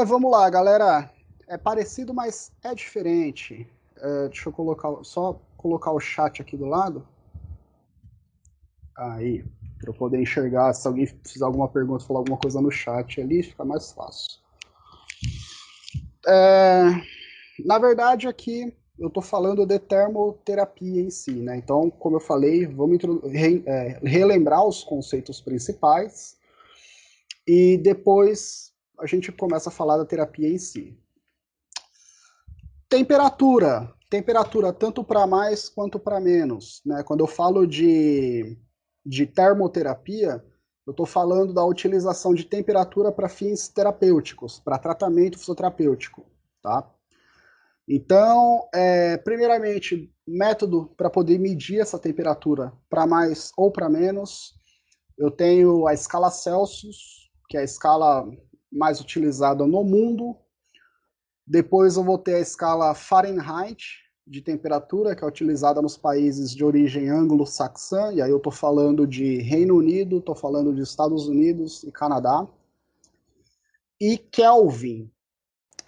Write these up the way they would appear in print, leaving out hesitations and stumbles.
Vamos lá, galera. É parecido, mas é diferente. Deixa eu só colocar o chat aqui do lado. Aí, para eu poder enxergar. Se alguém fizer alguma pergunta, falar alguma coisa no chat ali, fica mais fácil. É, Na verdade, aqui eu estou falando de termoterapia em si, né? Então, como eu falei, vamos relembrar os conceitos principais e depois a gente começa a falar da terapia em si. Temperatura tanto para mais quanto para menos, né? Quando eu falo de termoterapia, eu estou falando da utilização de temperatura para fins terapêuticos, para tratamento fisioterapêutico, tá? Então, primeiramente, método para poder medir essa temperatura para mais ou para menos, eu tenho a escala Celsius, que é a escala mais utilizada no mundo. Depois eu vou ter a escala Fahrenheit de temperatura, que é utilizada nos países de origem anglo-saxã, e aí eu estou falando de Reino Unido, estou falando de Estados Unidos e Canadá. E Kelvin,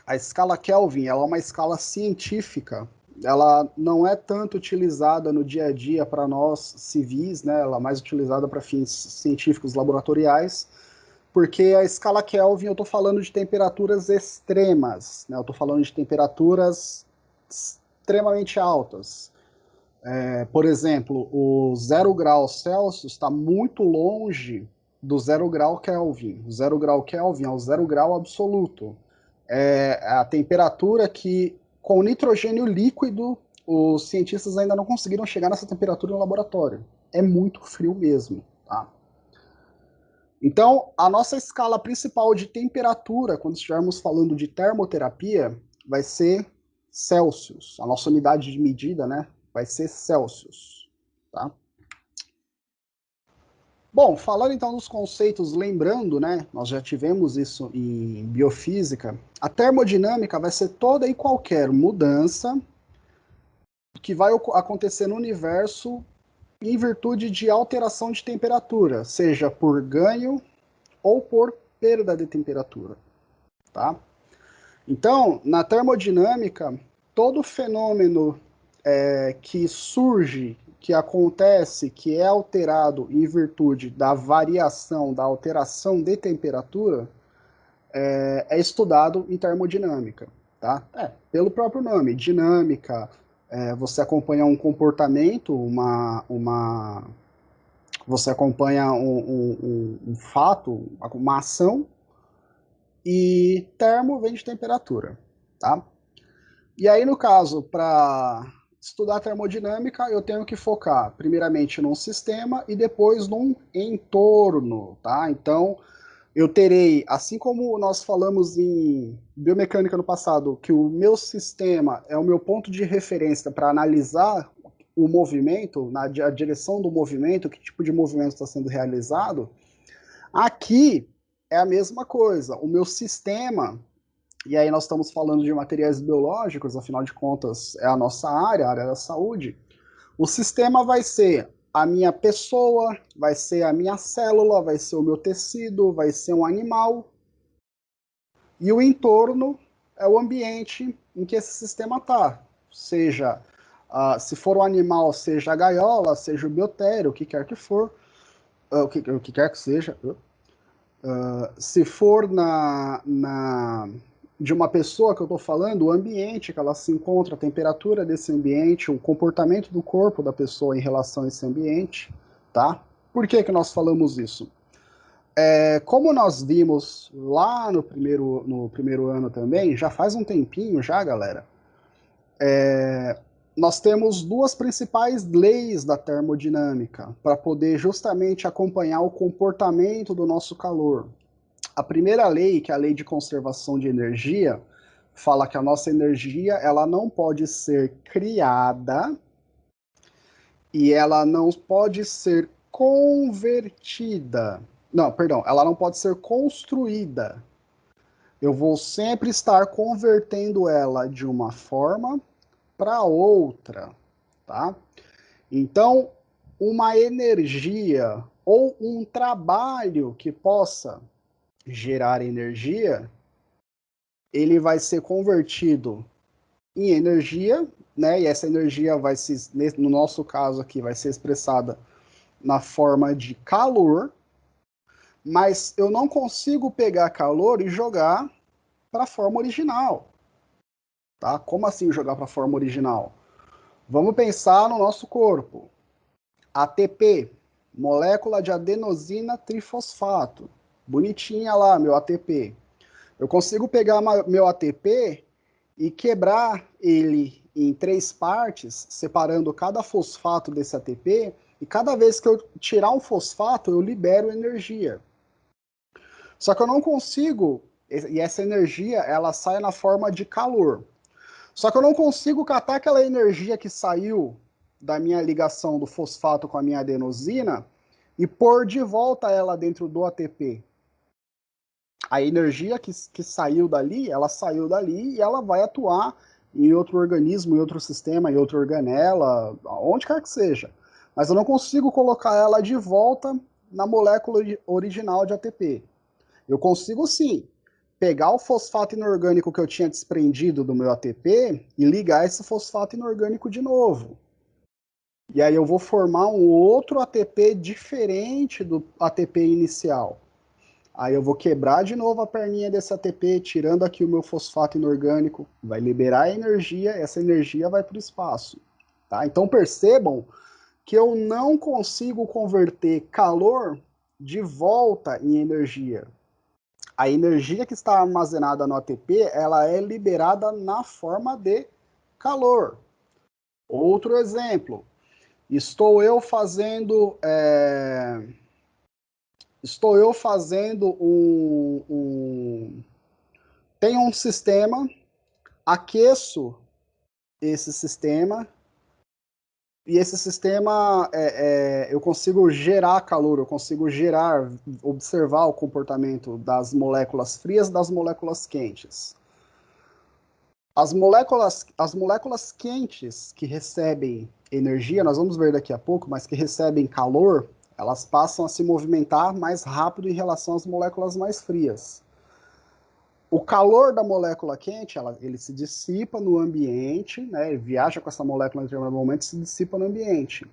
a escala Kelvin, ela é uma escala científica, ela não é tanto utilizada no dia a dia para nós civis, né? Ela é mais utilizada para fins científicos laboratoriais, porque a escala Kelvin eu estou falando de temperaturas extremas, né? Eu estou falando de temperaturas extremamente altas. Por exemplo, o 0 graus Celsius está muito longe do 0 grau Kelvin. O 0 grau Kelvin é o 0 grau absoluto. É a temperatura que, com nitrogênio líquido, os cientistas ainda não conseguiram chegar nessa temperatura no laboratório. É muito frio mesmo, tá? Então, a nossa escala principal de temperatura, quando estivermos falando de termoterapia, vai ser Celsius. A nossa unidade de medida, né, vai ser Celsius, tá? Bom, falando então dos conceitos, lembrando, né, nós já tivemos isso em biofísica, a termodinâmica vai ser toda e qualquer mudança que vai acontecer no universo em virtude de alteração de temperatura, seja por ganho ou por perda de temperatura, tá? Então, na termodinâmica, todo fenômeno que surge, que acontece, que é alterado em virtude da variação, da alteração de temperatura, é estudado em termodinâmica, tá? Pelo próprio nome, dinâmica, você acompanha um comportamento, você acompanha um fato, uma ação, e termo vem de temperatura, tá? E aí, no caso, para estudar termodinâmica, eu tenho que focar primeiramente num sistema e depois num entorno, tá? Então, eu terei, assim como nós falamos em biomecânica no passado, que o meu sistema é o meu ponto de referência para analisar o movimento, a direção do movimento, que tipo de movimento está sendo realizado, aqui é a mesma coisa. O meu sistema, e aí nós estamos falando de materiais biológicos, afinal de contas é a nossa área, a área da saúde. O sistema vai ser a minha pessoa, vai ser a minha célula, vai ser o meu tecido, vai ser um animal. E o entorno é o ambiente em que esse sistema está. Seja, se for um animal, seja a gaiola, seja o biotério, o que quer que for, o que quer que seja. Se for de uma pessoa que eu estou falando, o ambiente que ela se encontra, a temperatura desse ambiente, o comportamento do corpo da pessoa em relação a esse ambiente, tá? Por que que nós falamos isso? Como nós vimos lá no primeiro ano também, já faz um tempinho já, galera, nós temos duas principais leis da termodinâmica para poder justamente acompanhar o comportamento do nosso calor. A primeira lei, que é a lei de conservação de energia, fala que a nossa energia ela não pode ser criada e ela não pode ser convertida. Não, perdão, ela não pode ser construída. Eu vou sempre estar convertendo ela de uma forma para outra, tá? Então, uma energia ou um trabalho que possa gerar energia ele vai ser convertido em energia, né? E essa energia vai se, no nosso caso aqui, vai ser expressada na forma de calor, mas eu não consigo pegar calor e jogar para a forma original, tá? Como assim jogar para a forma original? Vamos pensar no nosso corpo. ATP, molécula de adenosina trifosfato. Bonitinha lá, meu ATP. Eu consigo pegar meu ATP e quebrar ele em 3 partes, separando cada fosfato desse ATP, e cada vez que eu tirar um fosfato, eu libero energia. Só que eu não consigo, e essa energia, ela sai na forma de calor. Só que eu não consigo catar aquela energia que saiu da minha ligação do fosfato com a minha adenosina e pôr de volta ela dentro do ATP. A energia que ela saiu dali e ela vai atuar em outro organismo, em outro sistema, em outra organela, onde quer que seja. Mas eu não consigo colocar ela de volta na molécula original de ATP. Eu consigo sim pegar o fosfato inorgânico que eu tinha desprendido do meu ATP e ligar esse fosfato inorgânico de novo. E aí eu vou formar um outro ATP diferente do ATP inicial. Aí eu vou quebrar de novo a perninha desse ATP, tirando aqui o meu fosfato inorgânico, vai liberar a energia, essa energia vai para o espaço. Tá? Então percebam que eu não consigo converter calor de volta em energia. A energia que está armazenada no ATP, ela é liberada na forma de calor. Outro exemplo, estou eu fazendo tenho um sistema, aqueço esse sistema, e esse sistema eu consigo gerar calor, eu consigo observar o comportamento das moléculas frias e das moléculas quentes. As moléculas quentes que recebem energia, nós vamos ver daqui a pouco, mas que recebem calor, elas passam a se movimentar mais rápido em relação às moléculas mais frias. O calor da molécula quente, ele se dissipa no ambiente, né? Ele viaja com essa molécula em determinado momento e se dissipa no ambiente.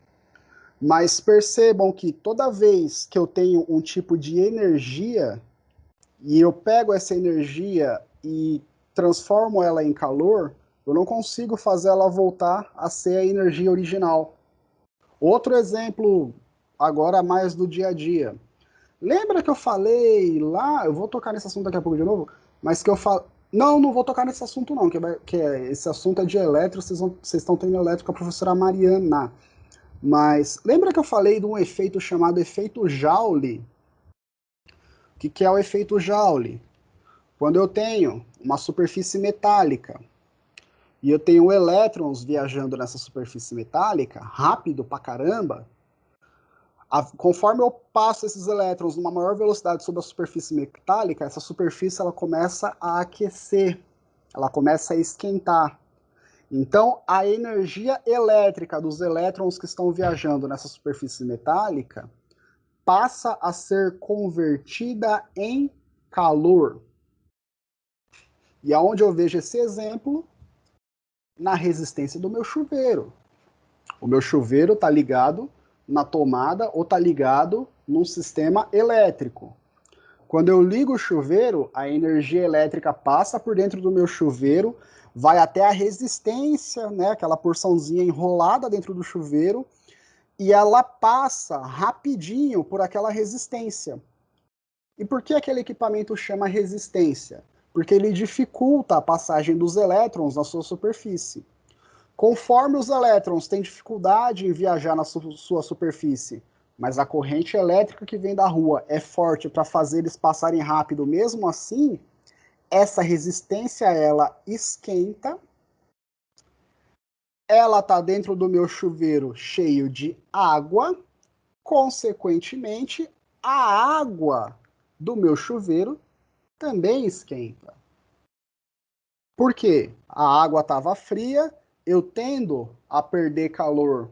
Mas percebam que toda vez que eu tenho um tipo de energia e eu pego essa energia e transformo ela em calor, eu não consigo fazer ela voltar a ser a energia original. Outro exemplo, agora mais do dia a dia. Lembra que eu falei lá, eu vou tocar nesse assunto daqui a pouco de novo, mas que eu falo. Não, não vou tocar nesse assunto não, esse assunto é de elétrico, vocês estão tendo elétrico com a professora Mariana. Mas lembra que eu falei de um efeito chamado efeito Joule? O que é o efeito Joule? Quando eu tenho uma superfície metálica e eu tenho elétrons viajando nessa superfície metálica, rápido pra caramba, conforme eu passo esses elétrons numa maior velocidade sobre a superfície metálica, essa superfície ela começa a aquecer, ela começa a esquentar. Então, a energia elétrica dos elétrons que estão viajando nessa superfície metálica passa a ser convertida em calor. E aonde eu vejo esse exemplo? Na resistência do meu chuveiro. O meu chuveiro está ligado na tomada ou está ligado num sistema elétrico. Quando eu ligo o chuveiro, a energia elétrica passa por dentro do meu chuveiro, vai até a resistência, né, aquela porçãozinha enrolada dentro do chuveiro, e ela passa rapidinho por aquela resistência. E por que aquele equipamento chama resistência? Porque ele dificulta a passagem dos elétrons na sua superfície. Conforme os elétrons têm dificuldade em viajar na sua superfície, mas a corrente elétrica que vem da rua é forte para fazer eles passarem rápido mesmo assim, essa resistência ela esquenta, ela está dentro do meu chuveiro cheio de água, consequentemente, a água do meu chuveiro também esquenta. Por quê? A água estava fria, eu tendo a perder calor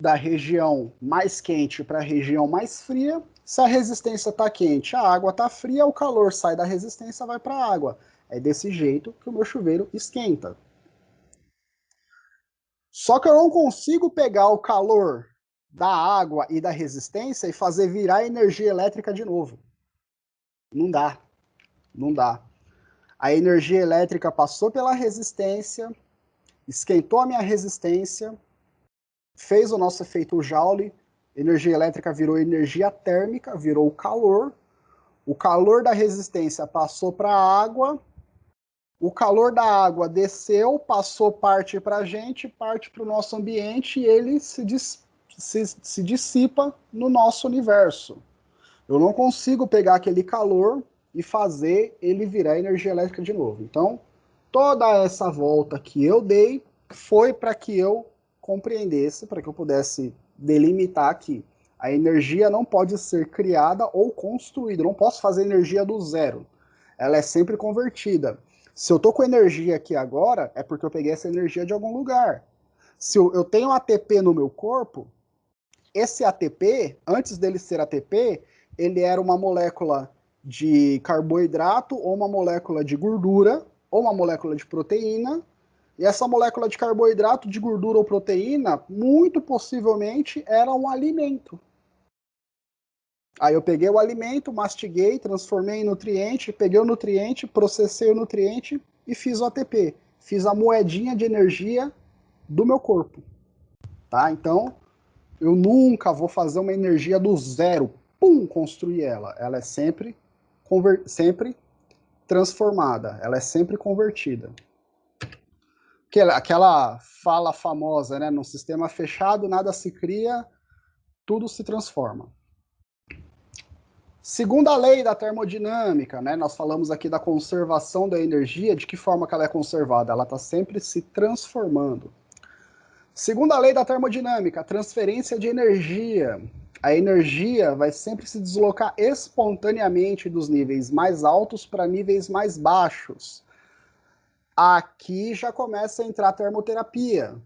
da região mais quente para a região mais fria. Se a resistência está quente, a água está fria, o calor sai da resistência e vai para a água. É desse jeito que o meu chuveiro esquenta. Só que eu não consigo pegar o calor da água e da resistência e fazer virar energia elétrica de novo. Não dá, não dá. A energia elétrica passou pela resistência, esquentou a minha resistência, fez o nosso efeito Joule, energia elétrica virou energia térmica, virou calor. O calor da resistência passou para a água, o calor da água desceu, passou parte para a gente, parte para o nosso ambiente e ele se dissipa no nosso universo. Eu não consigo pegar aquele calor e fazer ele virar energia elétrica de novo. Então, toda essa volta que eu dei foi para que eu compreendesse, para que eu pudesse delimitar que a energia não pode ser criada ou construída. Eu não posso fazer energia do zero. Ela é sempre convertida. Se eu estou com energia aqui agora, é porque eu peguei essa energia de algum lugar. Se eu tenho ATP no meu corpo, esse ATP, antes dele ser ATP, ele era uma molécula de carboidrato, ou uma molécula de gordura, ou uma molécula de proteína. E essa molécula de carboidrato, de gordura ou proteína, muito possivelmente era um alimento. Aí eu peguei o alimento, mastiguei, transformei em nutriente, peguei o nutriente, processei o nutriente e fiz o ATP. Fiz a moedinha de energia do meu corpo. Tá? Então, eu nunca vou fazer uma energia do zero, pum, construir ela. Ela é sempre transformada, ela é sempre convertida. Aquela fala famosa, né? No sistema fechado, nada se cria, tudo se transforma. Segunda lei da termodinâmica, né? Nós falamos aqui da conservação da energia, de que forma que ela é conservada? Ela está sempre se transformando. Segunda lei da termodinâmica, transferência de energia. A energia vai sempre se deslocar espontaneamente dos níveis mais altos para níveis mais baixos. Aqui já começa a entrar a termoterapia.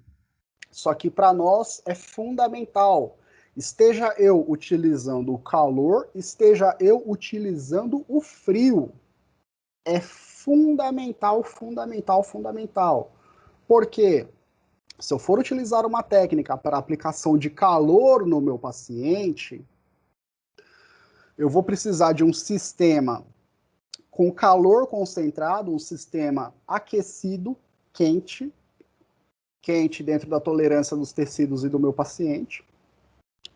Só que para nós é fundamental. Esteja eu utilizando o calor, esteja eu utilizando o frio. É fundamental, fundamental, fundamental. Por quê? Se eu for utilizar uma técnica para aplicação de calor no meu paciente, eu vou precisar de um sistema com calor concentrado, um sistema aquecido, quente, quente dentro da tolerância dos tecidos e do meu paciente,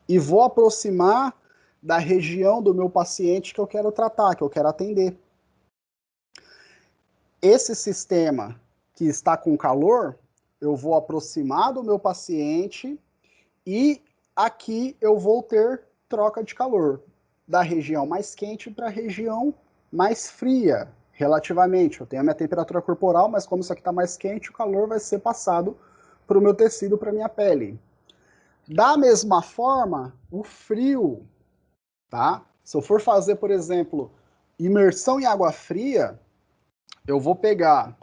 e vou aproximar da região do meu paciente que eu quero tratar, que eu quero atender. Esse sistema que está com calor, eu vou aproximar do meu paciente e aqui eu vou ter troca de calor da região mais quente para a região mais fria, relativamente. Eu tenho a minha temperatura corporal, mas como isso aqui está mais quente, o calor vai ser passado para o meu tecido, para a minha pele. Da mesma forma, o frio, tá? Se eu for fazer, por exemplo, imersão em água fria, eu vou pegar,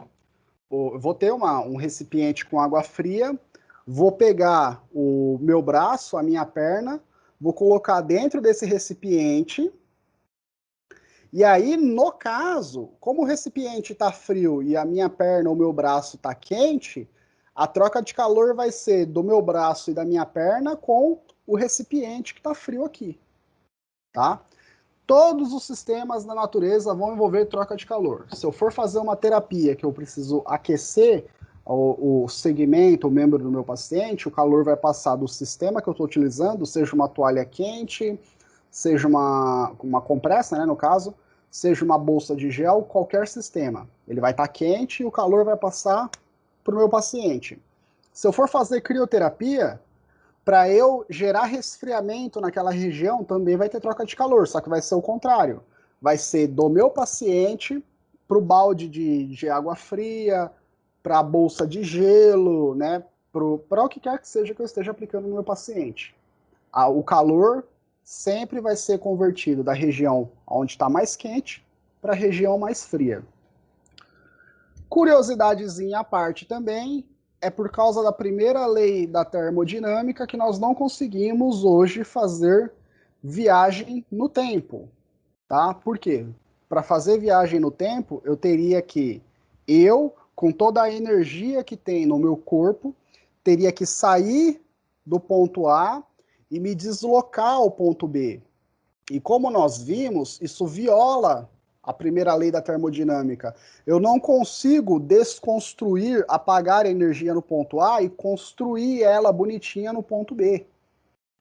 vou ter um recipiente com água fria, vou pegar o meu braço, a minha perna, vou colocar dentro desse recipiente, e aí, no caso, como o recipiente está frio e a minha perna ou meu braço está quente, a troca de calor vai ser do meu braço e da minha perna com o recipiente que está frio aqui, tá? Todos os sistemas da natureza vão envolver troca de calor. Se eu for fazer uma terapia que eu preciso aquecer o segmento, o membro do meu paciente, o calor vai passar do sistema que eu estou utilizando, seja uma toalha quente, seja uma compressa, né, no caso, seja uma bolsa de gel, qualquer sistema. Ele vai estar quente e o calor vai passar para o meu paciente. Se eu for fazer crioterapia, para eu gerar resfriamento naquela região, também vai ter troca de calor, só que vai ser o contrário. Vai ser do meu paciente para o balde de água fria, para a bolsa de gelo, né? Para o que quer que seja que eu esteja aplicando no meu paciente. O calor sempre vai ser convertido da região onde está mais quente para a região mais fria. Curiosidadezinha à parte também, é por causa da primeira lei da termodinâmica que nós não conseguimos hoje fazer viagem no tempo, tá? Por quê? Para fazer viagem no tempo, eu teria que, com toda a energia que tem no meu corpo, teria que sair do ponto A e me deslocar ao ponto B. E como nós vimos, isso viola a primeira lei da termodinâmica. Eu não consigo desconstruir, apagar a energia no ponto A e construir ela bonitinha no ponto B.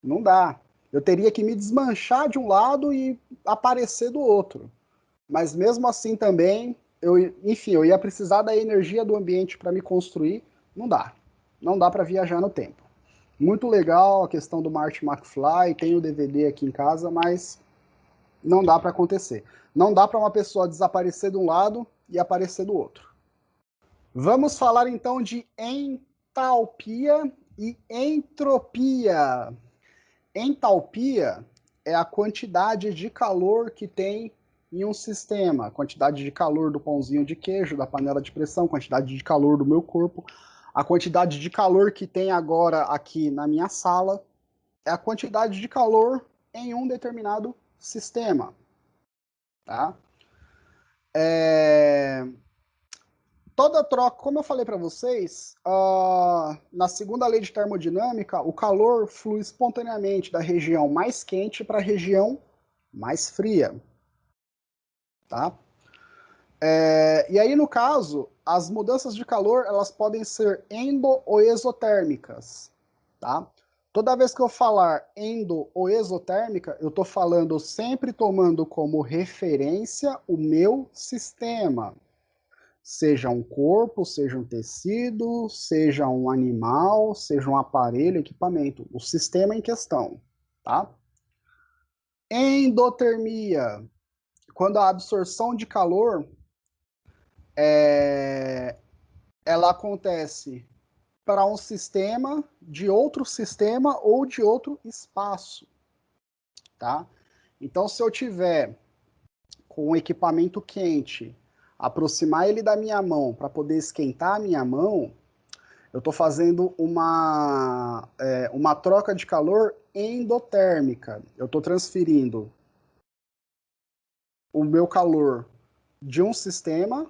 Não dá. Eu teria que me desmanchar de um lado e aparecer do outro. Mas mesmo assim também, enfim, eu ia precisar da energia do ambiente para me construir. Não dá. Não dá para viajar no tempo. Muito legal a questão do Marty McFly, tem o DVD aqui em casa, mas não dá para acontecer. Não dá para uma pessoa desaparecer de um lado e aparecer do outro. Vamos falar então de entalpia e entropia. Entalpia é a quantidade de calor que tem em um sistema, a quantidade de calor do pãozinho de queijo, da panela de pressão, quantidade de calor do meu corpo, a quantidade de calor que tem agora aqui na minha sala, é a quantidade de calor em um determinado sistema. Tá? Toda troca, como eu falei para vocês, na segunda lei de termodinâmica, o calor flui espontaneamente da região mais quente para a região mais fria. Tá? E aí, no caso, as mudanças de calor elas podem ser endo ou exotérmicas. Tá? Toda vez que eu falar endo ou exotérmica, eu estou falando sempre tomando como referência o meu sistema. Seja um corpo, seja um tecido, seja um animal, seja um aparelho, equipamento, o sistema em questão, tá? Endotermia, quando a absorção de calor ela acontece para um sistema de outro sistema ou de outro espaço, tá? Então, se eu tiver com um equipamento quente, aproximar ele da minha mão para poder esquentar a minha mão, eu estou fazendo uma troca de calor endotérmica. Eu estou transferindo o meu calor de um sistema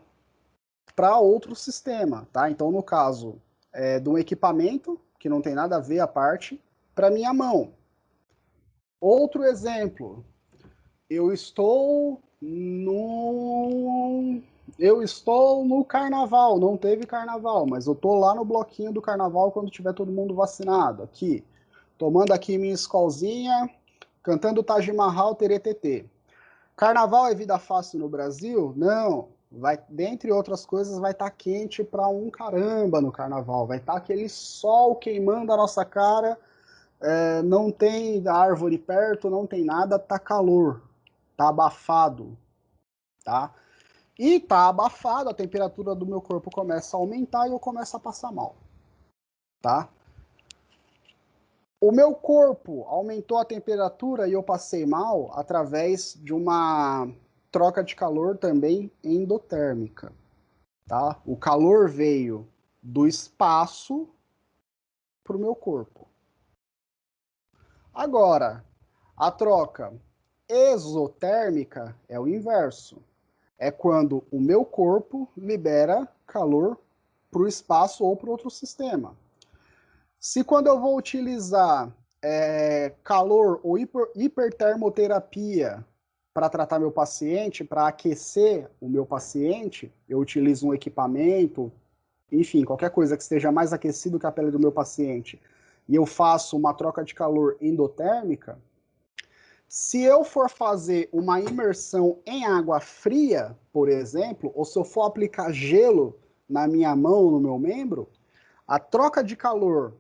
para outro sistema, tá? Então, no caso de um equipamento, que não tem nada a ver a parte, para minha mão. Outro exemplo, eu estou no carnaval, não teve carnaval, mas eu tô lá no bloquinho do carnaval quando tiver todo mundo vacinado, aqui, tomando aqui minha escolzinha, cantando Taj Mahal, teretetê. Carnaval é vida fácil no Brasil? Não. Vai, dentre outras coisas, vai estar quente pra um caramba no carnaval. Vai estar aquele sol queimando a nossa cara, não tem árvore perto, não tem nada, tá calor, tá abafado, tá? E tá abafado, a temperatura do meu corpo começa a aumentar e eu começo a passar mal, tá? O meu corpo aumentou a temperatura e eu passei mal através de uma troca de calor também endotérmica, tá? O calor veio do espaço para o meu corpo. Agora, a troca exotérmica é o inverso. É quando o meu corpo libera calor para o espaço ou para outro sistema. Se quando eu vou utilizar calor ou hipertermoterapia para tratar meu paciente, para aquecer o meu paciente, eu utilizo um equipamento, enfim, qualquer coisa que esteja mais aquecido que a pele do meu paciente, e eu faço uma troca de calor endotérmica, se eu for fazer uma imersão em água fria, por exemplo, ou se eu for aplicar gelo na minha mão, no meu membro, a troca de calor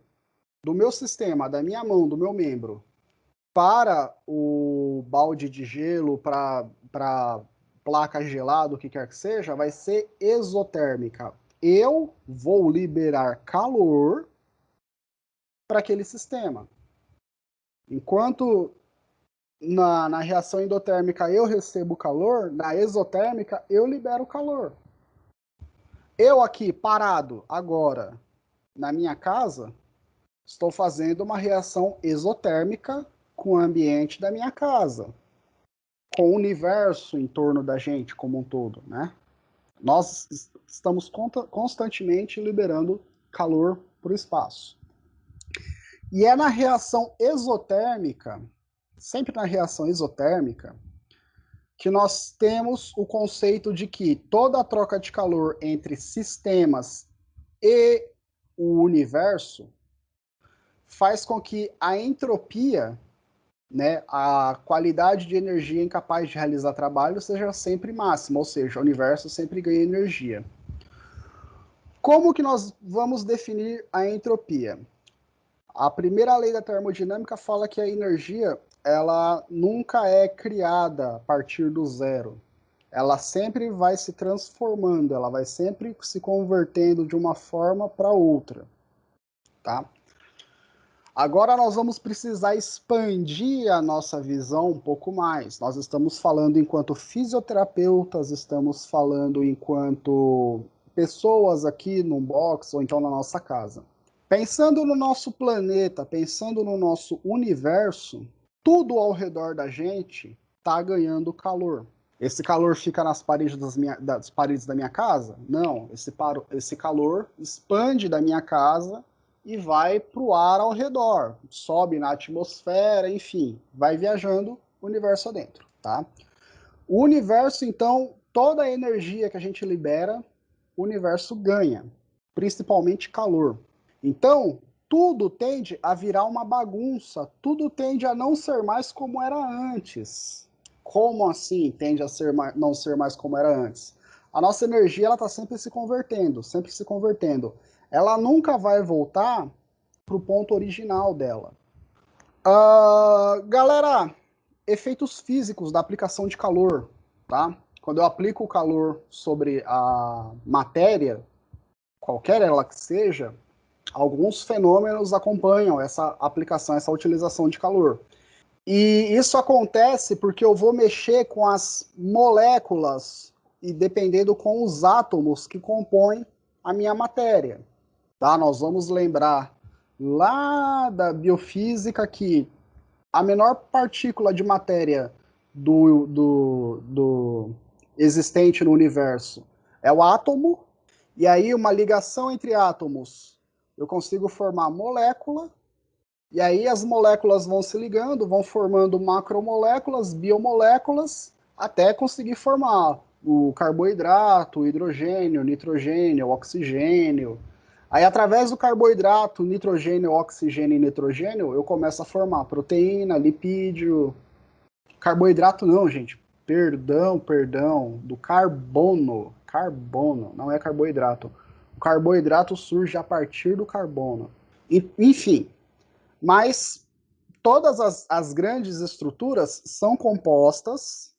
do meu sistema, da minha mão, do meu membro, para o balde de gelo, para placa gelada, o que quer que seja, vai ser exotérmica. Eu vou liberar calor para aquele sistema. Enquanto na reação endotérmica eu recebo calor, na exotérmica eu libero calor. Eu aqui parado agora na minha casa, estou fazendo uma reação exotérmica com o ambiente da minha casa, com o universo em torno da gente como um todo, né? Nós estamos constantemente liberando calor para o espaço. E é na reação exotérmica, sempre na reação exotérmica, que nós temos o conceito de que toda a troca de calor entre sistemas e o universo faz com que a entropia, né, a qualidade de energia incapaz de realizar trabalho seja sempre máxima, ou seja, o universo sempre ganha energia. Como que nós vamos definir a entropia? A primeira lei da termodinâmica fala que a energia ela nunca é criada a partir do zero. Ela sempre vai se transformando, ela vai sempre se convertendo de uma forma para outra, tá? Agora nós vamos precisar expandir a nossa visão um pouco mais. Nós estamos falando enquanto fisioterapeutas, estamos falando enquanto pessoas aqui no box ou então na nossa casa. Pensando no nosso planeta, pensando no nosso universo, tudo ao redor da gente está ganhando calor. Esse calor fica nas paredes das paredes da minha casa? Não, esse calor expande da minha casa e vai para o ar ao redor, sobe na atmosfera, enfim, vai viajando o universo adentro, tá? O universo, então, toda a energia que a gente libera, o universo ganha, principalmente calor. Então, tudo tende a virar uma bagunça, tudo tende a não ser mais como era antes. Como assim tende a não ser mais como era antes? A nossa energia ela está sempre se convertendo, sempre se convertendo. Ela nunca vai voltar para o ponto original dela. Galera, efeitos físicos da aplicação de calor, tá? Quando eu aplico o calor sobre a matéria, qualquer ela que seja, alguns fenômenos acompanham essa aplicação, essa utilização de calor. E isso acontece porque eu vou mexer com as moléculas e dependendo com os átomos que compõem a minha matéria. Tá? Nós vamos lembrar lá da biofísica que a menor partícula de matéria do existente no universo é o átomo, e aí uma ligação entre átomos eu consigo formar molécula, e aí as moléculas vão se ligando, vão formando macromoléculas, biomoléculas, até conseguir formar o carboidrato, o hidrogênio, o nitrogênio, o oxigênio. Aí, através do carboidrato, nitrogênio, oxigênio e nitrogênio, eu começo a formar proteína, lipídio. Carboidrato não, gente. Perdão, do carbono. Carbono, não é carboidrato. O carboidrato surge a partir do carbono. Enfim, mas todas as grandes estruturas são compostas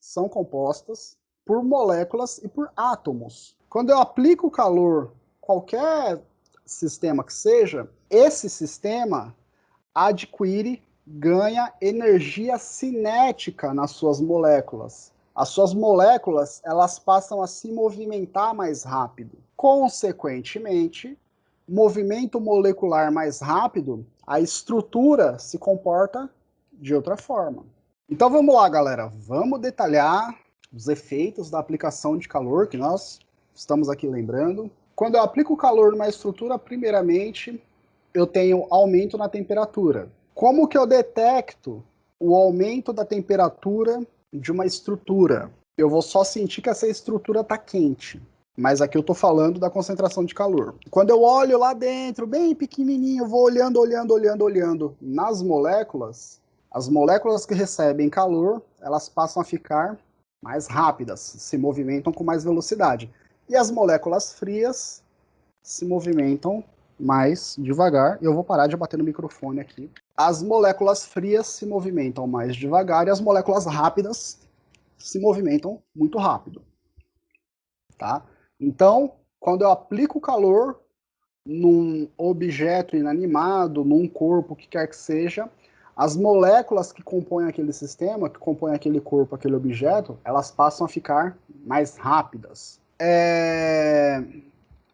por moléculas e por átomos. Quando eu aplico calor, qualquer sistema que seja, esse sistema adquire, ganha energia cinética nas suas moléculas. As suas moléculas, elas passam a se movimentar mais rápido. Consequentemente, movimento molecular mais rápido, a estrutura se comporta de outra forma. Então vamos lá, galera. Vamos detalhar os efeitos da aplicação de calor que nós estamos aqui lembrando. Quando eu aplico calor numa estrutura, primeiramente, eu tenho aumento na temperatura. Como que eu detecto o aumento da temperatura de uma estrutura? Eu vou só sentir que essa estrutura está quente. Mas aqui eu estou falando da concentração de calor. Quando eu olho lá dentro, bem pequenininho, vou olhando nas moléculas, as moléculas que recebem calor, elas passam a ficar mais rápidas, se movimentam com mais velocidade. E as moléculas frias se movimentam mais devagar. Eu vou parar de bater no microfone aqui. As moléculas frias se movimentam mais devagar e as moléculas rápidas se movimentam muito rápido. Tá? Então, quando eu aplico calor num objeto inanimado, num corpo, que quer que seja, as moléculas que compõem aquele sistema, que compõem aquele corpo, aquele objeto, elas passam a ficar mais rápidas.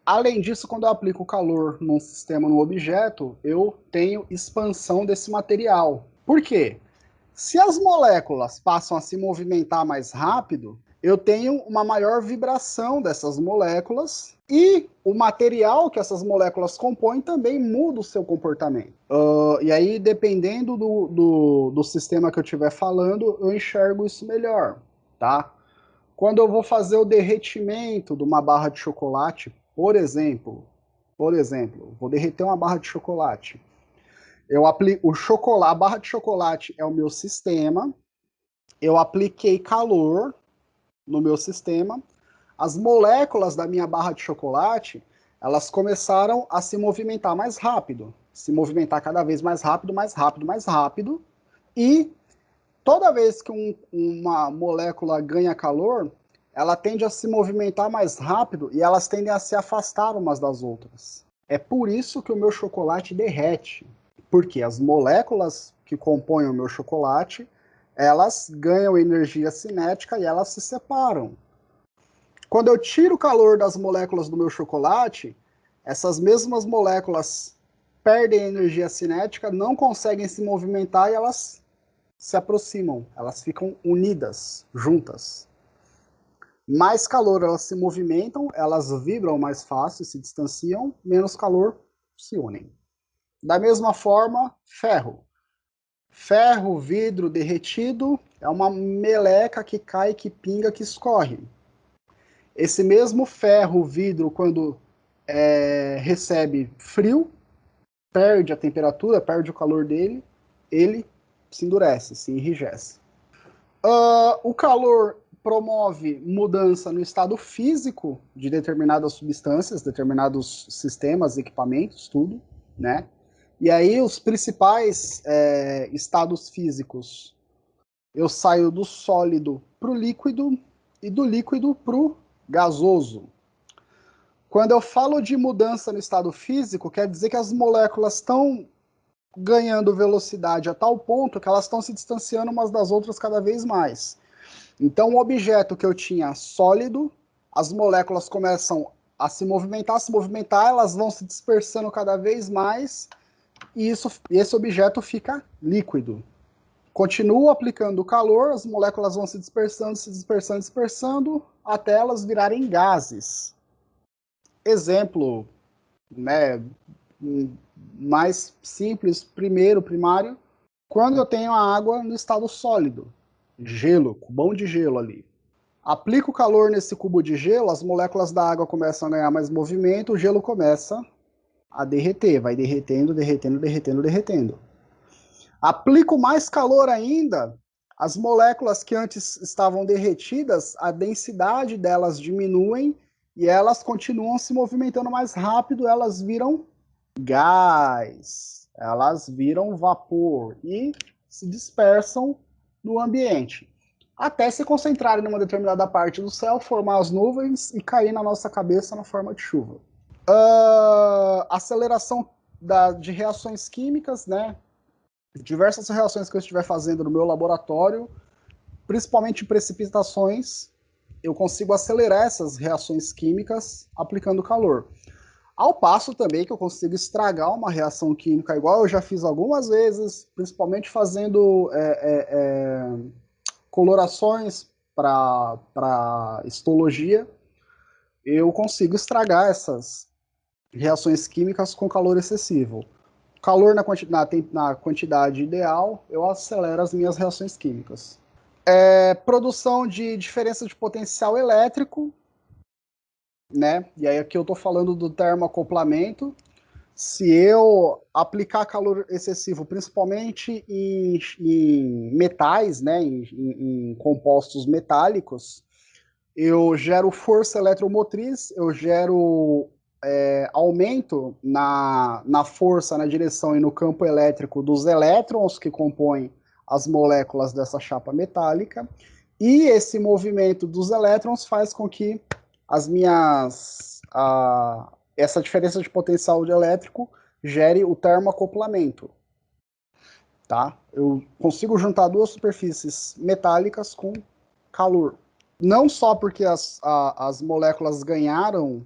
Além disso, quando eu aplico calor num sistema, num objeto, eu tenho expansão desse material. Por quê? Se as moléculas passam a se movimentar mais rápido, eu tenho uma maior vibração dessas moléculas e o material que essas moléculas compõem também muda o seu comportamento. E aí, dependendo do sistema que eu estiver falando, eu enxergo isso melhor, tá? Quando eu vou fazer o derretimento de uma barra de chocolate, por exemplo, vou derreter uma barra de chocolate. Eu aplico o chocolate, a barra de chocolate é o meu sistema. Eu apliquei calor no meu sistema. As moléculas da minha barra de chocolate, elas começaram a se movimentar mais rápido, se movimentar cada vez mais rápido, mais rápido, mais rápido. E toda vez que uma molécula ganha calor, ela tende a se movimentar mais rápido e elas tendem a se afastar umas das outras. É por isso que o meu chocolate derrete, porque as moléculas que compõem o meu chocolate, elas ganham energia cinética e elas se separam. Quando eu tiro o calor das moléculas do meu chocolate, essas mesmas moléculas perdem energia cinética, não conseguem se movimentar e elas se aproximam, elas ficam unidas, juntas. Mais calor elas se movimentam, elas vibram mais fácil, se distanciam, menos calor se unem. Da mesma forma, ferro. Ferro, vidro derretido é uma meleca que cai, que pinga, que escorre. Esse mesmo ferro, vidro, quando recebe frio, perde a temperatura, perde o calor dele, ele se endurece, se enrijece. O calor promove mudança no estado físico de determinadas substâncias, determinados sistemas, equipamentos, tudo, né? E aí os principais estados físicos, eu saio do sólido para o líquido e do líquido para o gasoso. Quando eu falo de mudança no estado físico, quer dizer que as moléculas estão ganhando velocidade a tal ponto que elas estão se distanciando umas das outras cada vez mais. Então, o objeto que eu tinha sólido, as moléculas começam a se movimentar, elas vão se dispersando cada vez mais, e esse objeto fica líquido. Continuo aplicando o calor, as moléculas vão se dispersando, dispersando, até elas virarem gases. Exemplo, né, mais simples, primário, quando eu tenho a água no estado sólido, gelo, cubão de gelo ali. Aplico o calor nesse cubo de gelo, as moléculas da água começam a ganhar mais movimento, o gelo começa a derreter, vai derretendo, derretendo, derretendo, derretendo. Aplico mais calor ainda, as moléculas que antes estavam derretidas, a densidade delas diminuem e elas continuam se movimentando mais rápido, elas viram gás, elas viram vapor e se dispersam no ambiente, até se concentrarem numa determinada parte do céu, formar as nuvens e cair na nossa cabeça na forma de chuva. Aceleração de reações químicas, né? Diversas reações que eu estiver fazendo no meu laboratório, principalmente precipitações, eu consigo acelerar essas reações químicas aplicando calor. Ao passo também que eu consigo estragar uma reação química, igual eu já fiz algumas vezes, principalmente fazendo colorações para histologia, eu consigo estragar essas reações químicas com calor excessivo. Calor na quantidade ideal, eu acelero as minhas reações químicas. Produção de diferença de potencial elétrico, né? E aí aqui eu estou falando do termoacoplamento. Se eu aplicar calor excessivo, principalmente em metais, né, em compostos metálicos, eu gero força eletromotriz, eu gero aumento na força, na direção e no campo elétrico dos elétrons que compõem as moléculas dessa chapa metálica, e esse movimento dos elétrons faz com que essa diferença de potencial de elétrico gere o termoacoplamento. Tá? Eu consigo juntar duas superfícies metálicas com calor. Não só porque as moléculas ganharam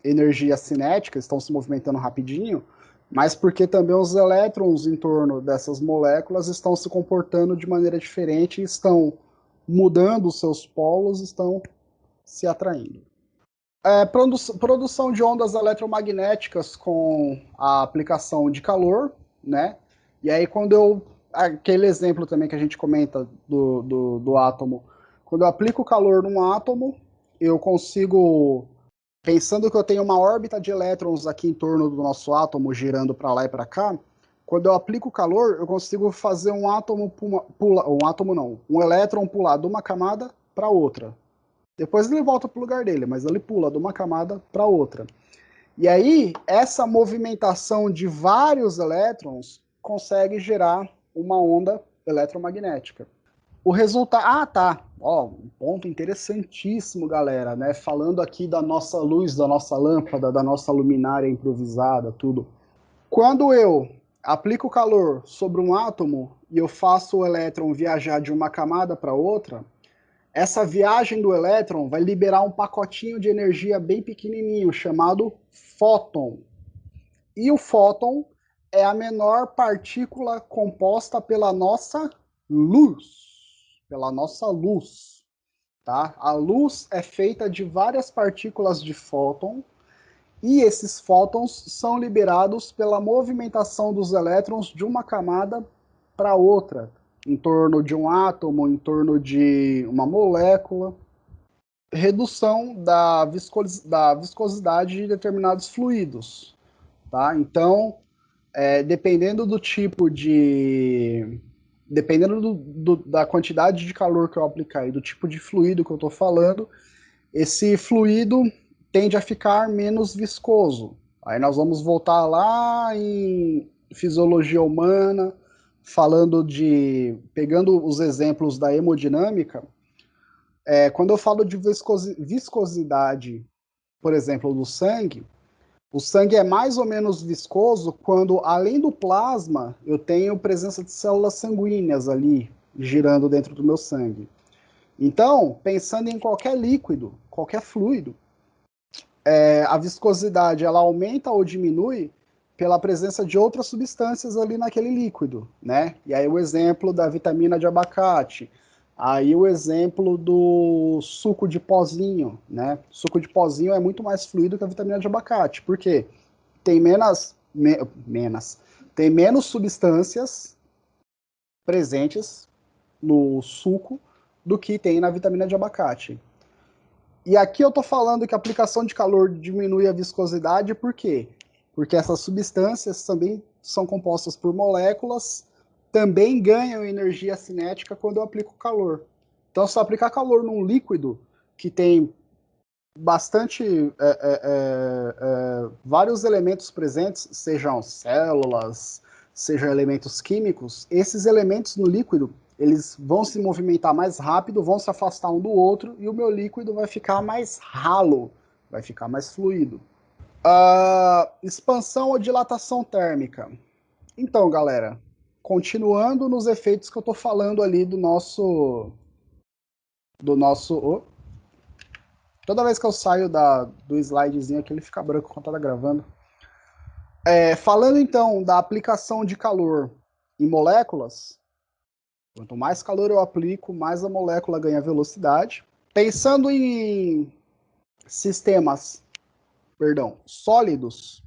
energia cinética, estão se movimentando rapidinho, mas porque também os elétrons em torno dessas moléculas estão se comportando de maneira diferente, estão mudando os seus polos, estão se atraindo. Produção de ondas eletromagnéticas com a aplicação de calor, né? E aí quando eu... Aquele exemplo também que a gente comenta do átomo. Quando eu aplico calor num átomo, eu consigo... Pensando que eu tenho uma órbita de elétrons aqui em torno do nosso átomo, girando para lá e para cá, quando eu aplico calor, eu consigo fazer um átomo um elétron pular de uma camada para outra. Depois ele volta para o lugar dele, mas ele pula de uma camada para outra. E aí, essa movimentação de vários elétrons consegue gerar uma onda eletromagnética. O resultado... Ah, tá. Ó, um ponto interessantíssimo, galera, né? Falando aqui da nossa luz, da nossa lâmpada, da nossa luminária improvisada, tudo. Quando eu aplico calor sobre um átomo e eu faço o elétron viajar de uma camada para outra, essa viagem do elétron vai liberar um pacotinho de energia bem pequenininho, chamado fóton. E o fóton é a menor partícula composta pela nossa luz. Pela nossa luz. Tá? A luz é feita de várias partículas de fóton, e esses fótons são liberados pela movimentação dos elétrons de uma camada para outra, em torno de um átomo, em torno de uma molécula. Redução da viscosidade de determinados fluidos. Tá? Então, dependendo do tipo de... Dependendo da quantidade de calor que eu aplicar e do tipo de fluido que eu estou falando, esse fluido tende a ficar menos viscoso. Aí nós vamos voltar lá em fisiologia humana, falando de... Pegando os exemplos da hemodinâmica, quando eu falo de viscosidade, por exemplo, do sangue, o sangue é mais ou menos viscoso quando, além do plasma, eu tenho presença de células sanguíneas ali, girando dentro do meu sangue. Então, pensando em qualquer líquido, qualquer fluido, a viscosidade ela aumenta ou diminui pela presença de outras substâncias ali naquele líquido, né? E aí o exemplo da vitamina de abacate, aí o exemplo do suco de pozinho, né? Suco de pozinho é muito mais fluido que a vitamina de abacate, por quê? Tem tem menos substâncias presentes no suco do que tem na vitamina de abacate. E aqui eu estou falando que a aplicação de calor diminui a viscosidade, por quê? Porque essas substâncias também são compostas por moléculas, também ganham energia cinética quando eu aplico calor. Então, se eu aplicar calor num líquido que tem bastante vários elementos presentes, sejam células, sejam elementos químicos, esses elementos no líquido eles vão se movimentar mais rápido, vão se afastar um do outro e o meu líquido vai ficar mais ralo, vai ficar mais fluido. Expansão ou dilatação térmica. Então, galera, continuando nos efeitos que eu estou falando ali do nosso. Toda vez que eu saio do slidezinho aqui, ele fica branco quando tá gravando. Falando então da aplicação de calor em moléculas, quanto mais calor eu aplico, mais a molécula ganha velocidade. Pensando em sistemas, sólidos,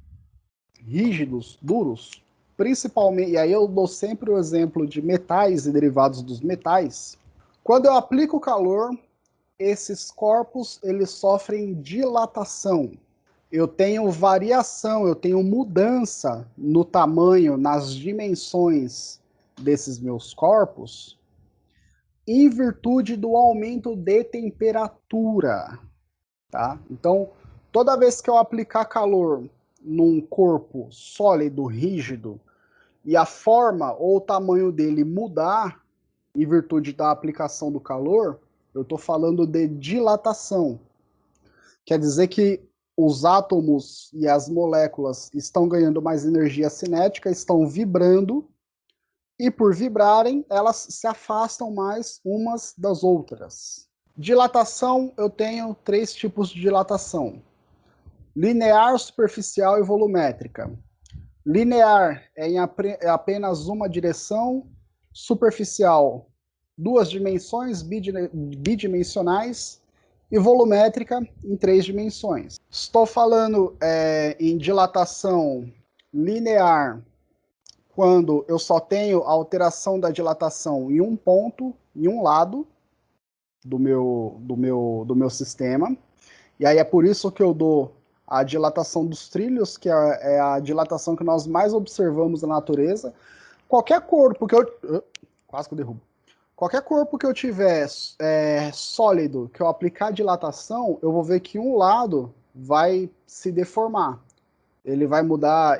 rígidos, duros, principalmente, e aí eu dou sempre o exemplo de metais e derivados dos metais. Quando eu aplico calor, esses corpos eles sofrem dilatação. Eu tenho variação, eu tenho mudança no tamanho, nas dimensões desses meus corpos, em virtude do aumento de temperatura, tá? Então, toda vez que eu aplicar calor num corpo sólido, rígido, e a forma ou o tamanho dele mudar em virtude da aplicação do calor, eu estou falando de dilatação. Quer dizer que os átomos e as moléculas estão ganhando mais energia cinética, estão vibrando, e por vibrarem, elas se afastam mais umas das outras. Dilatação, eu tenho 3 tipos de dilatação: linear, superficial e volumétrica. Linear é em apenas uma direção, superficial, duas dimensões bidimensionais e volumétrica em três dimensões. Estou falando em dilatação linear quando eu só tenho a alteração da dilatação em um ponto, em um lado do meu sistema. E aí é por isso que eu dou a dilatação dos trilhos, que é a dilatação que nós mais observamos na natureza. Qualquer corpo que eu... Quase que eu derrubo. Qualquer corpo que eu tiver sólido, que eu aplicar dilatação, eu vou ver que um lado vai se deformar. Ele vai mudar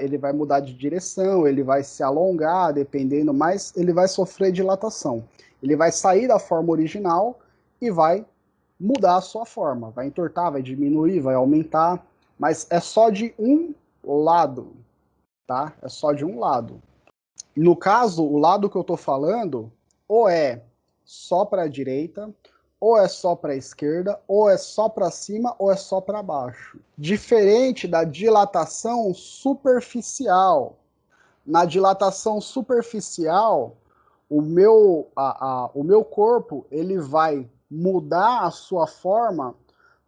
de direção, ele vai se alongar, dependendo, mas ele vai sofrer dilatação. Ele vai sair da forma original e vai mudar a sua forma. Vai entortar, vai diminuir, vai aumentar, mas é só de um lado, tá? É só de um lado. No caso, o lado que eu estou falando, ou é só para a direita, ou é só para a esquerda, ou é só para cima, ou é só para baixo. Diferente da dilatação superficial. Na dilatação superficial, o meu corpo ele vai mudar a sua forma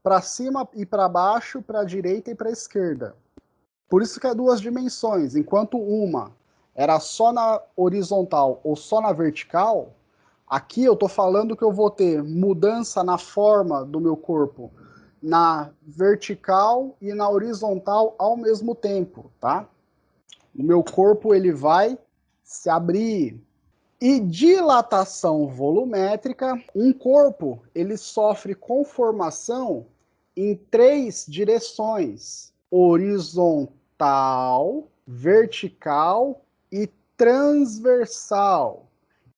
para cima e para baixo, para a direita e para a esquerda. Por isso que é duas dimensões, enquanto uma era só na horizontal ou só na vertical, aqui eu estou falando que eu vou ter mudança na forma do meu corpo na vertical e na horizontal ao mesmo tempo, tá? O meu corpo ele vai se abrir. E dilatação volumétrica, um corpo ele sofre conformação em três direções: horizontal, vertical e transversal.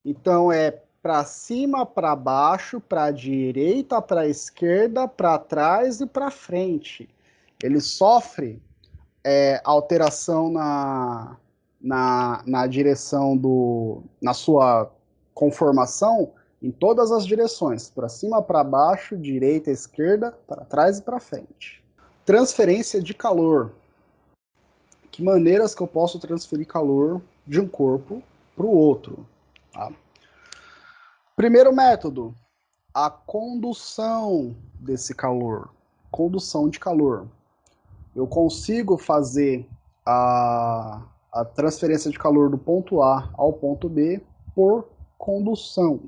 Então é para cima, para baixo, para a direita, para a esquerda, para trás e para frente. Ele sofre alteração na direção na sua conformação em todas as direções, para cima, para baixo, direita, esquerda, para trás e para frente. Transferência de calor. Que maneiras que eu posso transferir calor de um corpo para o outro? Tá? Primeiro método, a condução desse calor. Condução de calor. Eu consigo fazer a transferência de calor do ponto A ao ponto B por condução.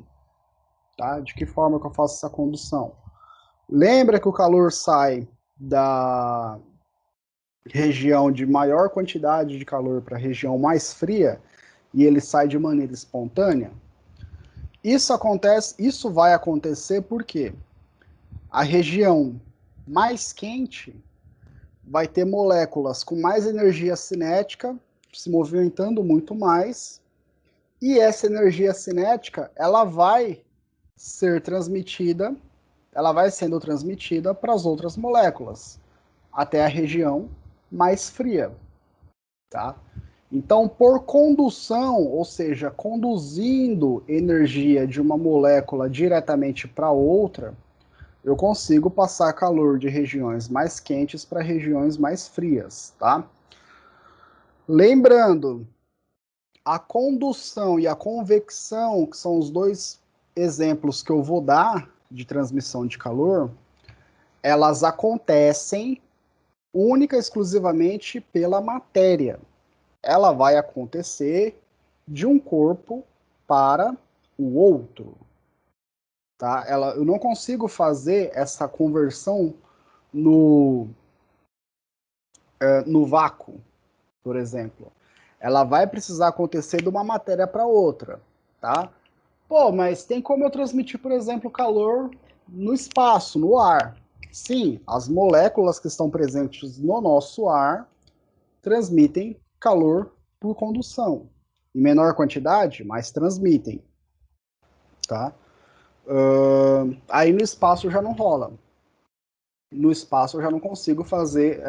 Tá? De que forma que eu faço essa condução? Lembra que o calor sai da região de maior quantidade de calor para a região mais fria e ele sai de maneira espontânea? Isso vai acontecer porque a região mais quente vai ter moléculas com mais energia cinética, se movimentando muito mais, e essa energia cinética, ela vai ser transmitida, ela vai sendo transmitida para as outras moléculas, até a região mais fria, tá? Então, por condução, ou seja, conduzindo energia de uma molécula diretamente para outra, eu consigo passar calor de regiões mais quentes para regiões mais frias, tá? Lembrando, a condução e a convecção, que são os dois exemplos que eu vou dar de transmissão de calor, elas acontecem única e exclusivamente pela matéria. Ela vai acontecer de um corpo para o outro, tá? Eu não consigo fazer essa conversão no vácuo, por exemplo. Ela vai precisar acontecer de uma matéria para outra, tá? Pô, mas tem como eu transmitir, por exemplo, calor no espaço, no ar? Sim, as moléculas que estão presentes no nosso ar transmitem calor por condução. Em menor quantidade, mas transmitem, tá? Aí no espaço já não rola. No espaço eu já não consigo fazer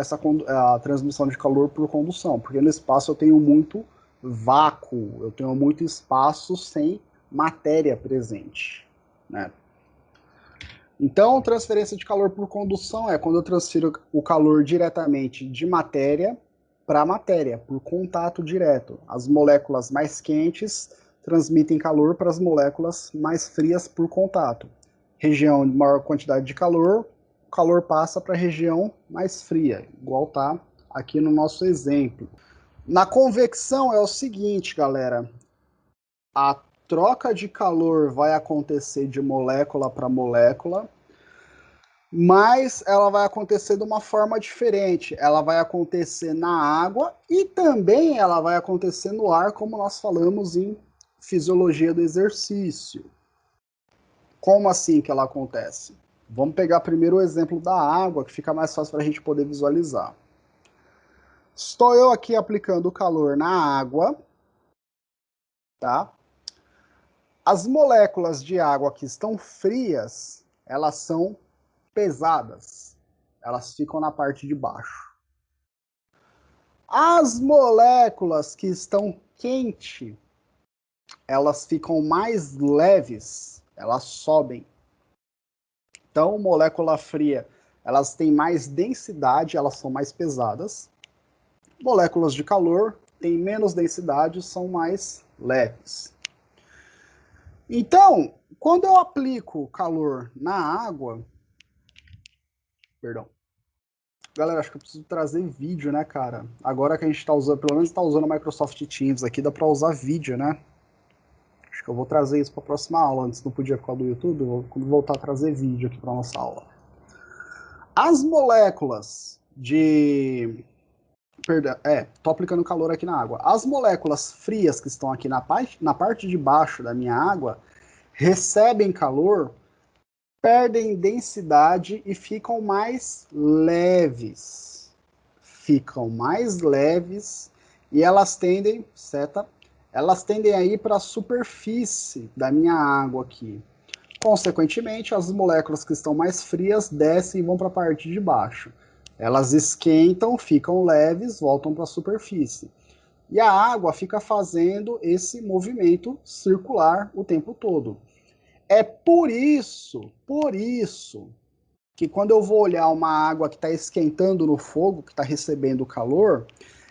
a transmissão de calor por condução, porque no espaço eu tenho muito vácuo, eu tenho muito espaço sem matéria presente, né? Então, transferência de calor por condução é quando eu transfiro o calor diretamente de matéria para a matéria, por contato direto. As moléculas mais quentes transmitem calor para as moléculas mais frias por contato. Região de maior quantidade de calor, o calor passa para a região mais fria, igual tá aqui no nosso exemplo. Na convecção é o seguinte, galera, a troca de calor vai acontecer de molécula para molécula, mas ela vai acontecer de uma forma diferente. Ela vai acontecer na água e também ela vai acontecer no ar, como nós falamos em fisiologia do exercício. Como assim que ela acontece? Vamos pegar primeiro o exemplo da água, que fica mais fácil para a gente poder visualizar. Estou eu aqui aplicando o calor na água, tá? As moléculas de água que estão frias, elas são pesadas. Elas ficam na parte de baixo. As moléculas que estão quentes, elas ficam mais leves, elas sobem. Então, molécula fria, elas têm mais densidade, elas são mais pesadas. Moléculas de calor têm menos densidade, são mais leves. Então, quando eu aplico calor na água, perdão. Galera, acho que eu preciso trazer vídeo, né, cara? Agora que a gente tá usando, pelo menos tá usando o Microsoft Teams aqui, dá pra usar vídeo, né? Acho que eu vou trazer isso pra próxima aula. Antes não podia por causa do YouTube, eu vou voltar a trazer vídeo aqui pra nossa aula. As moléculas de... Perdão, tô aplicando calor aqui na água. As moléculas frias que estão aqui na parte de baixo da minha água recebem calor, perdem densidade e ficam mais leves. Ficam mais leves e elas tendem, seta, elas tendem a ir para a superfície da minha água aqui. Consequentemente, as moléculas que estão mais frias descem e vão para a parte de baixo. Elas esquentam, ficam leves, voltam para a superfície. E a água fica fazendo esse movimento circular o tempo todo. É por isso que quando eu vou olhar uma água que está esquentando no fogo, que está recebendo calor,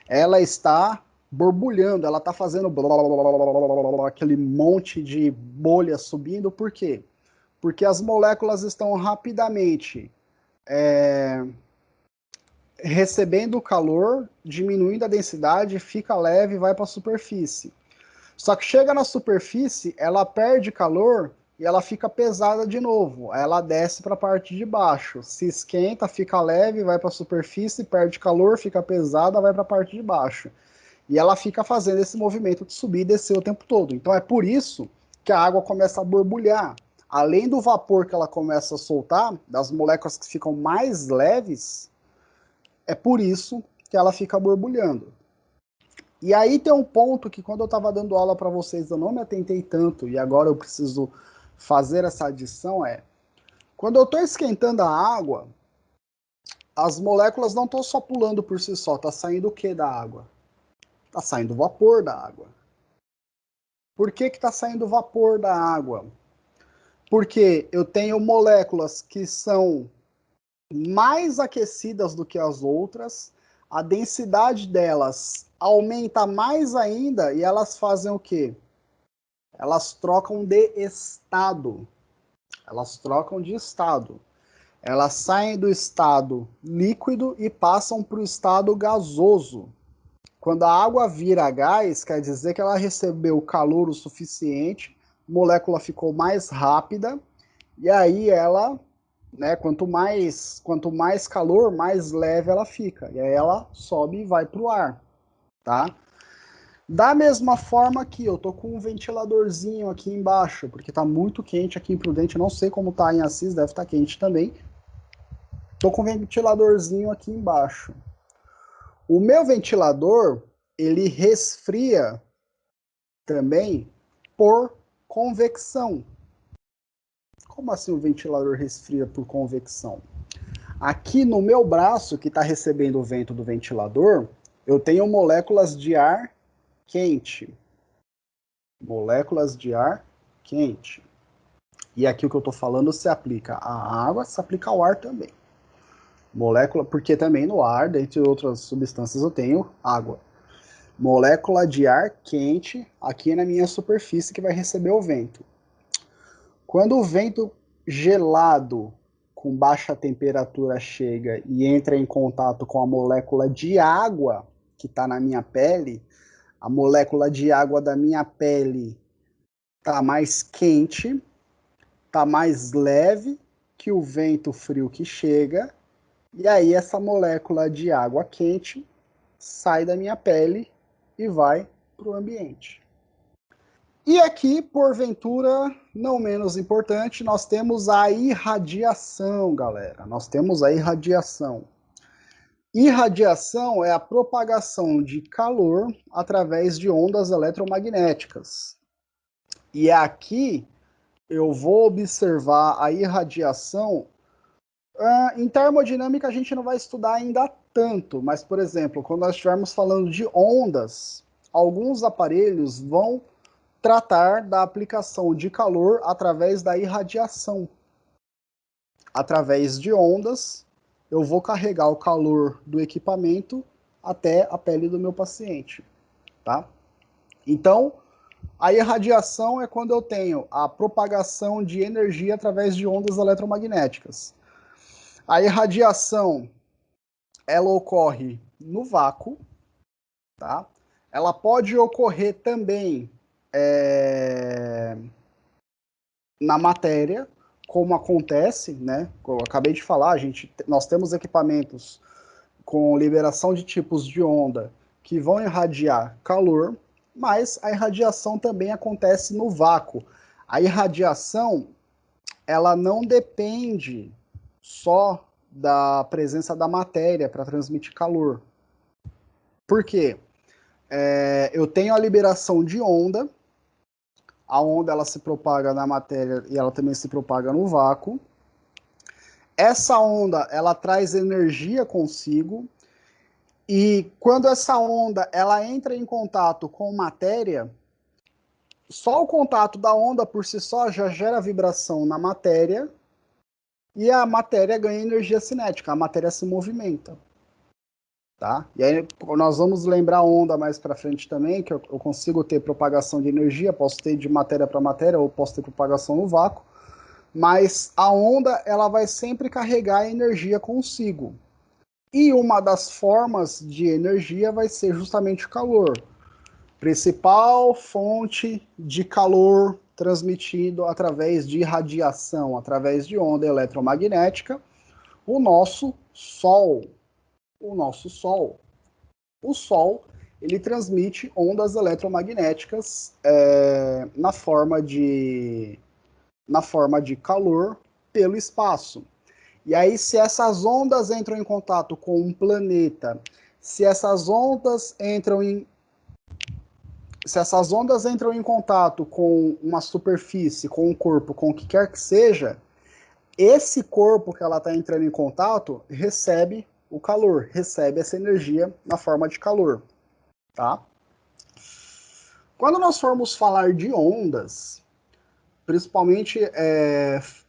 ela está borbulhando, ela está fazendo blá, blá, blá, blá, aquele monte de bolhas subindo. Por quê? Porque as moléculas estão rapidamente recebendo calor, diminuindo a densidade, fica leve e vai para a superfície. Só que chega na superfície, ela perde calor e ela fica pesada de novo. Ela desce para a parte de baixo, se esquenta, fica leve, vai para a superfície, perde calor, fica pesada, vai para a parte de baixo. E ela fica fazendo esse movimento de subir e descer o tempo todo. Então é por isso que a água começa a borbulhar. Além do vapor que ela começa a soltar, das moléculas que ficam mais leves, é por isso que ela fica borbulhando. E aí tem um ponto que quando eu estava dando aula para vocês eu não me atentei tanto e agora eu preciso fazer essa adição quando eu estou esquentando a água, as moléculas não estão só pulando por si só, está saindo o que da água? Está saindo vapor da água. Por que está saindo vapor da água? Porque eu tenho moléculas que são mais aquecidas do que as outras, a densidade delas aumenta mais ainda e elas fazem o quê? Elas trocam de estado. Elas trocam de estado. Elas saem do estado líquido e passam para o estado gasoso. Quando a água vira gás, quer dizer que ela recebeu calor o suficiente, a molécula ficou mais rápida, e aí ela, né, quanto mais calor, mais leve ela fica. E aí ela sobe e vai para o ar, tá? Da mesma forma que eu tô com um ventiladorzinho aqui embaixo, porque tá muito quente aqui em Prudente, não sei como tá em Assis, deve estar quente também. Tô com um ventiladorzinho aqui embaixo. O meu ventilador, ele resfria também por convecção. Como assim o ventilador resfria por convecção? Aqui no meu braço, que está recebendo o vento do ventilador, eu tenho moléculas de ar quente. Moléculas de ar quente. E aqui o que eu estou falando se aplica à água, se aplica ao ar também. Molécula, porque também no ar, dentre outras substâncias, eu tenho água. Molécula de ar quente aqui na minha superfície que vai receber o vento. Quando o vento gelado com baixa temperatura chega e entra em contato com a molécula de água que está na minha pele, a molécula de água da minha pele está mais quente, está mais leve que o vento frio que chega, e aí essa molécula de água quente sai da minha pele e vai para o ambiente. E aqui, porventura, não menos importante, nós temos a irradiação, galera. Nós temos a irradiação. Irradiação é a propagação de calor através de ondas eletromagnéticas. E aqui eu vou observar a irradiação. Em termodinâmica a gente não vai estudar ainda tanto, mas, por exemplo, quando nós estivermos falando de ondas, alguns aparelhos vão tratar da aplicação de calor através da irradiação. Através de ondas, eu vou carregar o calor do equipamento até a pele do meu paciente, tá? Então, a irradiação é quando eu tenho a propagação de energia através de ondas eletromagnéticas. A irradiação, ela ocorre no vácuo, tá? Ela pode ocorrer também na matéria, como acontece, né? Como eu acabei de falar, nós temos equipamentos com liberação de tipos de onda que vão irradiar calor, mas a irradiação também acontece no vácuo. A irradiação, ela não depende só da presença da matéria para transmitir calor. Por quê? Eu tenho a liberação de onda, a onda ela se propaga na matéria e ela também se propaga no vácuo. Essa onda ela traz energia consigo e quando essa onda ela entra em contato com matéria, só o contato da onda por si só já gera vibração na matéria e a matéria ganha energia cinética, a matéria se movimenta. Tá? E aí nós vamos lembrar a onda mais para frente também, que eu consigo ter propagação de energia, posso ter de matéria para matéria ou posso ter propagação no vácuo, mas a onda ela vai sempre carregar a energia consigo. E uma das formas de energia vai ser justamente o calor. Principal fonte de calor transmitido através de radiação, através de onda eletromagnética, o nosso Sol. O nosso Sol. O Sol, ele transmite ondas eletromagnéticas na forma de calor pelo espaço. E aí, se essas ondas entram em contato com um planeta, se essas ondas entram em contato com uma superfície, com um corpo, com o que quer que seja, esse corpo que ela está entrando em contato recebe o calor, recebe essa energia na forma de calor, tá? Quando nós formos falar de ondas, principalmente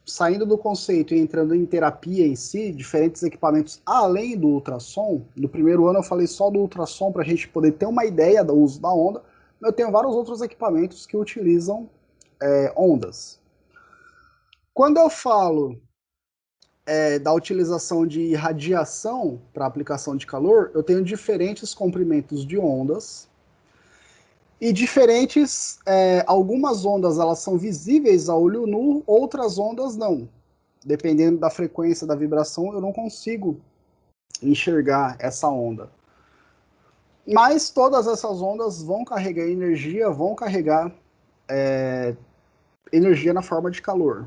saindo do conceito e entrando em terapia em si, diferentes equipamentos além do ultrassom, no primeiro ano eu falei só do ultrassom para a gente poder ter uma ideia do uso da onda, eu tenho vários outros equipamentos que utilizam ondas. Quando eu falo da utilização de radiação para aplicação de calor, eu tenho diferentes comprimentos de ondas e diferentes, algumas ondas elas são visíveis a olho nu, outras ondas não. Dependendo da frequência da vibração, eu não consigo enxergar essa onda. Mas todas essas ondas vão carregar energia, vão carregar energia na forma de calor.